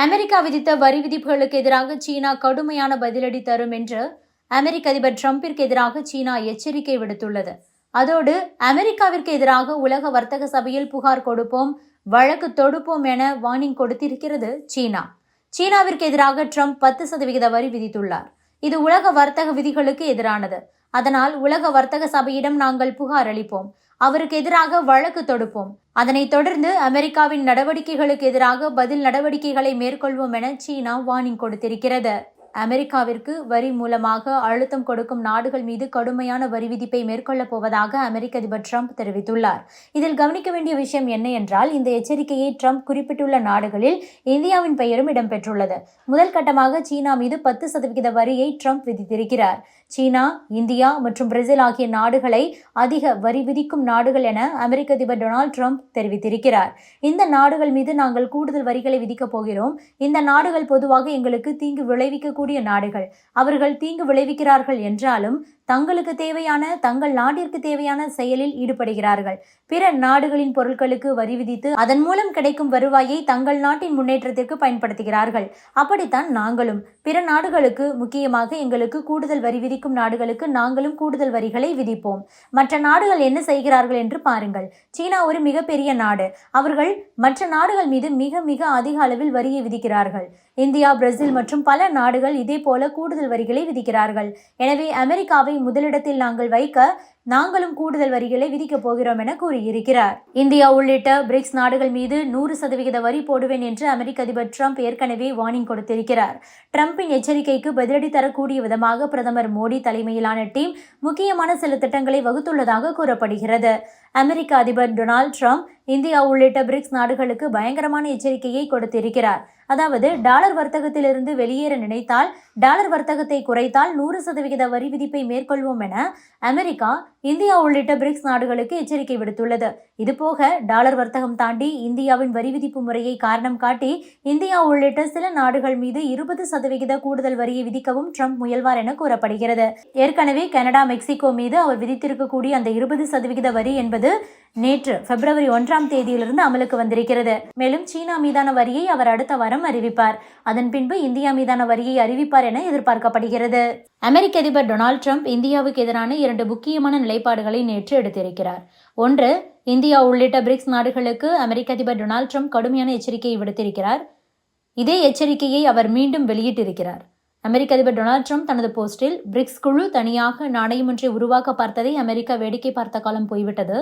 America விதித்த வரி விதிப்புகளுக்கு எதிராக சீனா கடுமையான பதிலடி தரும் என்று அமெரிக்க அதிபர் டிரம்பிற்கு எதிராக சீனா எச்சரிக்கை விடுத்துள்ளது. அதோடு அமெரிக்காவிற்கு எதிராக உலக வர்த்தக சபையில் புகார் கொடுப்போம், வழக்கு தொடுப்போம் என வார்னிங் கொடுத்திருக்கிறது சீனா. சீனாவிற்கு எதிராக ட்ரம்ப் 10% வரி விதித்துள்ளார். இது உலக வர்த்தக விதிகளுக்கு எதிரானது. அதனால் உலக வர்த்தக சபையிடம் நாங்கள் புகார் அளிப்போம், அவருக்கு எதிராக வழக்கு தொடுப்போம். அதனைத் தொடர்ந்து அமெரிக்காவின் நடவடிக்கைகளுக்கு எதிராக பதில் நடவடிக்கைகளை மேற்கொள்வோம் என சீனா வார்னிங் கொடுத்திருக்கிறது. அமெரிக்காவிற்கு வரி மூலமாக அழுத்தம் கொடுக்கும் நாடுகள் மீது கடுமையான வரி விதிப்பை மேற்கொள்ளப் போவதாக அமெரிக்க அதிபர் ட்ரம்ப் தெரிவித்துள்ளார். இதில் கவனிக்க வேண்டிய விஷயம் என்ன என்றால், இந்த எச்சரிக்கையை ட்ரம்ப் குறிப்பிட்டுள்ள நாடுகளில் இந்தியாவின் பெயரும் இடம்பெற்றுள்ளது. முதல் கட்டமாக சீனா மீது 10% வரியை ட்ரம்ப் விதித்திருக்கிறார். சீனா, இந்தியா மற்றும் பிரேசில் ஆகிய நாடுகளை அதிக வரி விதிக்கும் நாடுகள் என அமெரிக்க அதிபர் டொனால்டு ட்ரம்ப் தெரிவித்திருக்கிறார். இந்த நாடுகள் மீது நாங்கள் கூடுதல் வரிகளை விதிக்கப் போகிறோம். இந்த நாடுகள் பொதுவாக எங்களுக்கு தீங்கு விளைவிக்கக்கூடிய நாடுகள். அவர்கள் தீங்கு விளைவிக்கிறார்கள் என்றாலும் தங்களுக்கு தேவையான, தங்கள் நாட்டிற்கு தேவையான செயலில் ஈடுபடுகிறார்கள். பிற நாடுகளின் பொருட்களுக்கு வரி விதித்து அதன் மூலம் கிடைக்கும் வருவாயை தங்கள் நாட்டின் முன்னேற்றத்திற்கு பயன்படுத்துகிறார்கள். அப்படித்தான் நாங்களும் பிற நாடுகளுக்கு, முக்கியமாக எங்களுக்கு கூடுதல் வரி விதிக்கும் நாடுகளுக்கு நாங்களும் கூடுதல் வரிகளை விதிப்போம். மற்ற நாடுகள் என்ன செய்கிறார்கள் என்று பாருங்கள். சீனா ஒரு மிகப்பெரிய நாடு. அவர்கள் மற்ற நாடுகள் மீது மிக மிக அதிக அளவில் வரியை விதிக்கிறார்கள். இந்தியா, பிரேசில் மற்றும் பல நாடுகள் இதே போல கூடுதல் வரிகளை விதிக்கிறார்கள். எனவே அமெரிக்காவை முதலிடத்தில் நாங்கள் வைக்க நாங்களும் கூடுதல் வரிகளை விதிக்கப் போகிறோம் என கூறியிருக்கிறார். இந்தியா உள்ளிட்ட பிரிக்ஸ் நாடுகள் மீது 100% வரி போடுவேன் என்று அமெரிக்க அதிபர் ட்ரம்ப் ஏற்கனவே வார்னிங் கொடுத்திருக்கிறார். ட்ரம்பின் எச்சரிக்கைக்கு பதிலடி தரக்கூடிய விதமாக பிரதமர் மோடி தலைமையிலான டீம் முக்கியமான சில திட்டங்களை வகுத்துள்ளதாக கூறப்படுகிறது. அமெரிக்க அதிபர் டொனால்டு ட்ரம்ப் இந்தியா உள்ளிட்ட பிரிக்ஸ் நாடுகளுக்கு பயங்கரமான எச்சரிக்கையை கொடுத்திருக்கிறார். அதாவது, டாலர் வர்த்தகத்திலிருந்து வெளியேற நினைத்தால், டாலர் வர்த்தகத்தை குறைத்தால் 100% வரி விதிப்பை மேற்கொள்வோம் என அமெரிக்கா, இந்தியா உள்ளிட்ட பிரிக்ஸ் நாடுகளுக்கு எச்சரிக்கை விடுத்துள்ளது. இதுபோக டாலர் வர்த்தகம் தாண்டி இந்தியாவின் வரி விதிப்பு முறையை காரணம் காட்டி இந்தியா உள்ளிட்ட சில நாடுகள் மீது 20% கூடுதல் வரியை விதிக்கவும் ட்ரம்ப் முயல்வார் என கூறப்படுகிறது. ஏற்கனவே கனடா, மெக்சிகோ மீது அவர் விதித்திருக்கக்கூடிய அந்த 20% வரி என்பது நேற்று பிப்ரவரி 1ஆம் தேதியிலிருந்து அமலுக்கு வந்திருக்கிறது. மேலும் சீனா மீதான வரியை அவர் அடுத்த வாரம் அறிவிப்பார். அதன் பின்பு இந்தியா மீதான வரியை அறிவிப்பார் என எதிர்பார்க்கப்படுகிறது. அமெரிக்க அதிபர் டொனால்டு ட்ரம்ப் இந்தியாவுக்கு எதிரான 2 முக்கியமான நிலைப்பாடுகளை நேற்று எடுத்திருக்கிறார். ஒன்று, இந்தியா உள்ளிட்ட பிரிக்ஸ் நாடுகளுக்கு அமெரிக்க அதிபர் டொனால்டு ட்ரம்ப் கடுமையான எச்சரிக்கையை விடுத்திருக்கிறார். இதே எச்சரிக்கையை அவர் மீண்டும் வெளியிட்டிருக்கிறார். அமெரிக்க அதிபர் டொனால்டு ட்ரம்ப் தனது போஸ்டில், பிரிக்ஸ் குழு தனியாக நாணயம் ஒன்றை உருவாக்க பார்த்ததை அமெரிக்கா வேடிக்கை பார்த்த காலம் போய்விட்டது.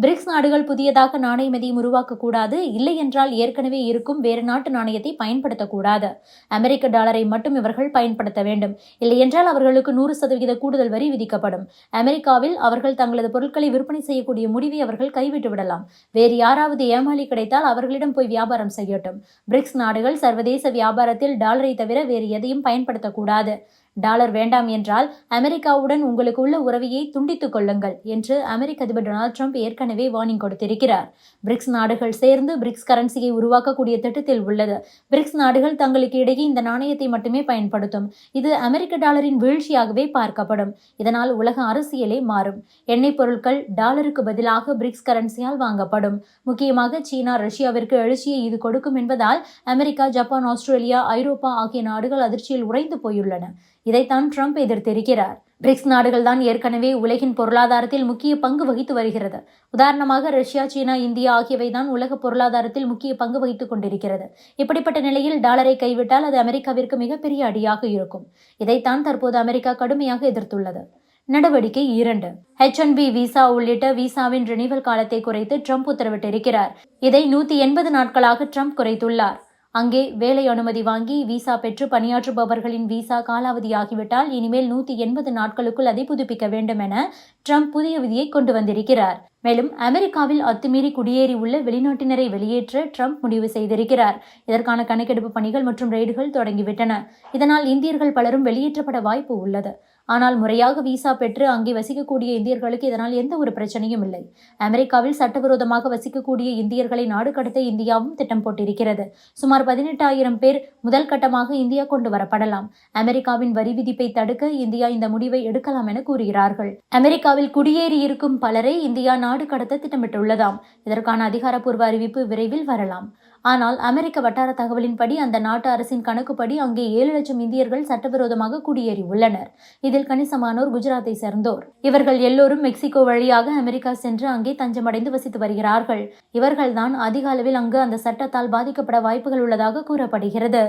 பிரிக்ஸ் நாடுகள் புதியதாக நாணயம் எதையும் உருவாக்கக்கூடாது. இல்லை என்றால் ஏற்கனவே இருக்கும் வேறு நாட்டு நாணயத்தை பயன்படுத்தக்கூடாது. அமெரிக்க டாலரை மட்டும் இவர்கள் பயன்படுத்த வேண்டும். இல்லை என்றால் அவர்களுக்கு 100% கூடுதல் வரி விதிக்கப்படும். அமெரிக்காவில் அவர்கள் தங்களது பொருட்களை விற்பனை செய்யக்கூடிய முடிவை அவர்கள் கைவிட்டு விடலாம். வேறு யாராவது ஏமாளி கிடைத்தால் அவர்களிடம் போய் வியாபாரம் செய்யட்டும். பிரிக்ஸ் நாடுகள் சர்வதேச வியாபாரத்தில் டாலரை தவிர வேறு எதையும் பயன்படுத்த கூடாது. டாலர் வேண்டாம் என்றால் அமெரிக்காவுடன் உங்களுக்கு உள்ள உறவையை துண்டித்துக் கொள்ளுங்கள் என்று அமெரிக்க அதிபர் டொனால்டு ட்ரம்ப் ஏற்கனவே வார்னிங் கொடுத்திருக்கிறார். பிரிக்ஸ் நாடுகள் சேர்ந்து பிரிக்ஸ் கரன்சியை உருவாக்கக்கூடிய திட்டத்தில் உள்ளது. பிரிக்ஸ் நாடுகள் தங்களுக்கு இடையே இந்த நாணயத்தை மட்டுமே பயன்படுத்தும். இது அமெரிக்க டாலரின் வீழ்ச்சியாகவே பார்க்கப்படும். இதனால் உலக அரசியலே மாறும். எண்ணெய் பொருட்கள் டாலருக்கு பதிலாக பிரிக்ஸ் கரன்சியால் வாங்கப்படும். முக்கியமாக சீனா, ரஷ்யாவிற்கு எழுச்சியை இது கொடுக்கும் என்பதால் அமெரிக்கா, ஜப்பான், ஆஸ்திரேலியா, ஐரோப்பா ஆகிய நாடுகள் அதிர்ச்சியில் உறைந்து போயுள்ளன. இதைத்தான் ட்ரம்ப் எதிர்த்திருக்கிறார். பிரிக்ஸ் நாடுகள் தான் ஏற்கனவே உலகின் பொருளாதாரத்தில் முக்கிய பங்கு வகித்து வருகிறது. உதாரணமாக ரஷ்யா, சீனா, இந்தியா ஆகியவை தான் உலக பொருளாதாரத்தில் முக்கிய பங்கு வகித்துக் கொண்டிருக்கிறது. இப்படிப்பட்ட நிலையில் டாலரை கைவிட்டால் அது அமெரிக்காவிற்கு மிகப்பெரிய அடியாக இருக்கும். இதைத்தான் தற்போது அமெரிக்கா கடுமையாக எதிர்த்துள்ளது. நடவடிக்கை 2, H-1B விசா உள்ளிட்ட விசாவின் ரினிவல் காலத்தை குறைத்து ட்ரம்ப் உத்தரவிட்டிருக்கிறார். இதை 180 நாட்களாக ட்ரம்ப் குறைத்துள்ளார். அங்கே வேலை அனுமதி வாங்கி விசா பெற்று பணியாற்றுபவர்களின் விசா காலாவதியாகிவிட்டால் இனிமேல் 180 நாட்களுக்குள் அதை புதுப்பிக்க வேண்டும் என ட்ரம்ப் புதிய விதியை கொண்டு வந்திருக்கிறார். மேலும் அமெரிக்காவில் அத்துமீறி குடியேறி உள்ள வெளிநாட்டினரை வெளியேற்ற ட்ரம்ப் முடிவு செய்திருக்கிறார். இதற்கான கணக்கெடுப்பு பணிகள் மற்றும் ரெய்டுகள் தொடங்கிவிட்டன. இதனால் இந்தியர்கள் பலரும் வெளியேற்றப்பட வாய்ப்பு உள்ளது. ஆனால் முறையாக விசா பெற்று அங்கே வசிக்கக்கூடிய இந்தியர்களுக்கு இதனால் எந்த ஒரு பிரச்சனையும் இல்லை. அமெரிக்காவில் சட்டவிரோதமாக வசிக்கக்கூடிய இந்தியர்களை நாடு கடத்த இந்தியாவும் திட்டம் போட்டிருக்கிறது. சுமார் 18,000 பேர் முதல் கட்டமாக இந்தியா கொண்டு வரப்படலாம். அமெரிக்காவின் வரி விதிப்பை தடுக்க இந்தியா இந்த முடிவை எடுக்கலாம் என கூறுகிறார்கள். அமெரிக்காவில் குடியேறி இருக்கும் பலரை இந்தியா நாடு கடத்த திட்டமிட்டுள்ளதாம். இதற்கான அதிகாரப்பூர்வ அறிவிப்பு விரைவில் வரலாம். ஆனால் அமெரிக்க வட்டார தகவலின்படி அந்த நாட்டு அரசின் கணக்குப்படி அங்கே 7 லட்சம் இந்தியர்கள் சட்டவிரோதமாக குடியேறி உள்ளனர். இதில் கணிசமானோர் குஜராத்தை சேர்ந்தோர். இவர்கள் எல்லோரும் மெக்சிகோ வழியாக அமெரிக்கா சென்று அங்கே தஞ்சமடைந்து வசித்து வருகிறார்கள். இவர்கள்தான் அதிக அளவில் அங்கு அந்த சட்டத்தால் பாதிக்கப்பட வாய்ப்புகள் உள்ளதாக கூறப்படுகிறது.